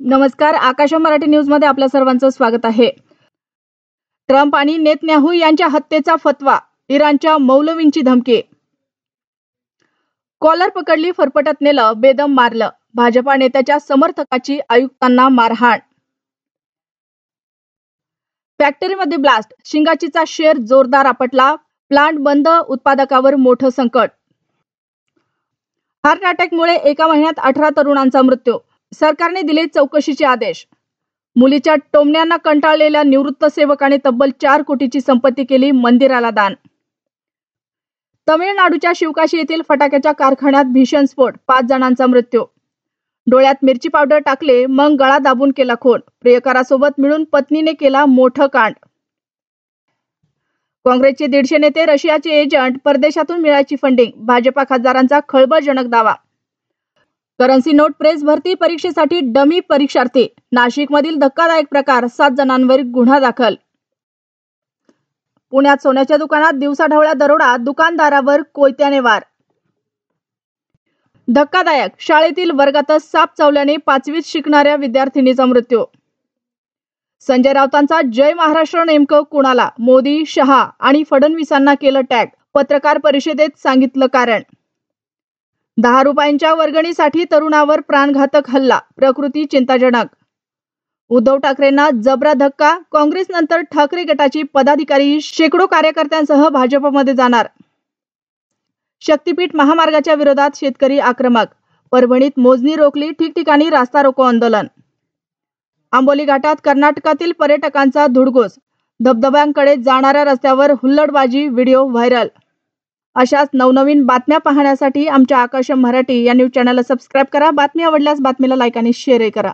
नमस्कार, आकाश मराठी न्यूज मध्ये आपल्या सर्वांचं स्वागत आहे. ट्रम्प आणि नेतन्याहू यांच्या हत्येचा फतवा, इराणच्या मौलवींची धमकी. कॉलर पकडली, फरफटत नेलं, बेदम मारलं. भाजपा नेत्याच्या समर्थकाची आयुक्तांना मारहाण. फॅक्टरीमध्ये ब्लास्ट, शिंगाचीचा शेर जोरदार आपटला. प्लांट बंद, उत्पादकावर मोठं संकट. हार्ट अटॅकमुळे एका महिन्यात 18 तरुणांचा मृत्यू. सरकारने दिले चौकशीचे आदेश. मुलीच्या टोमण्यांना कंटाळलेल्या निवृत्त सेवकाने तब्बल 4 कोटीची संपत्ती केली मंदिराला दान. तमिळनाडूच्या शिवकाशी येथील फटाक्याच्या कारखान्यात भीषण स्फोट, 5 जणांचा मृत्यू. डोळ्यात मिरची पावडर टाकले, मग गळा दाबून केला खून. प्रियकरासोबत मिळून पत्नीने केला मोठं कांड. काँग्रेसचे 150 नेते रशियाचे एजंट, परदेशातून मिळायची फंडिंग. भाजपा खासदारांचा खळबळजनक दावा. करन्सी नोट प्रेस भरती परीक्षेसाठी डमी परीक्षार्थी. नाशिकमधील धक्कादायक प्रकार, 7 जणांवर गुन्हा दाखल. पुण्यात सोन्याच्या दुकानात दिवसाढवळ्या दरोडा, दुकानदारावर कोयत्याने वार. धक्कादायक, शाळेतील वर्गातच साप चावल्याने 5वीत शिकणाऱ्या विद्यार्थिनीचा मृत्यू. संजय राऊतांचा जय महाराष्ट्र नेमकं कुणाला? मोदी, शहा आणि फडणवीसांना केलं टॅग. पत्रकार परिषदेत सांगितलं कारण. 10 रुपयांच्या वर्गणीसाठी तरुणावर प्राणघातक हल्ला, प्रकृती चिंताजनक. उद्धव ठाकरेंना जबरा धक्का, काँग्रेसनंतर ठाकरे गटाची पदाधिकारी शेकडो कार्यकर्त्यांसह भाजपमध्ये जाणार. शक्तीपीठ महामार्गाच्या विरोधात शेतकरी आक्रमक. परभणीत मोजणी रोखली, ठिकठिकाणी रास्ता रोको आंदोलन. आंबोली घाटात कर्नाटकातील पर्यटकांचा धुडगूस, धबधब्यांकडे जाणाऱ्या रस्त्यावर हुल्लडबाजी, व्हिडिओ व्हायरल. अशाच नवनवीन बातम्या पाहण्यासाठी आमच्या आकाश मराठी या न्यूज चॅनलला सबस्क्राईब करा. बातमी आवडल्यास बातमीला लाईक आणि शेअर करा.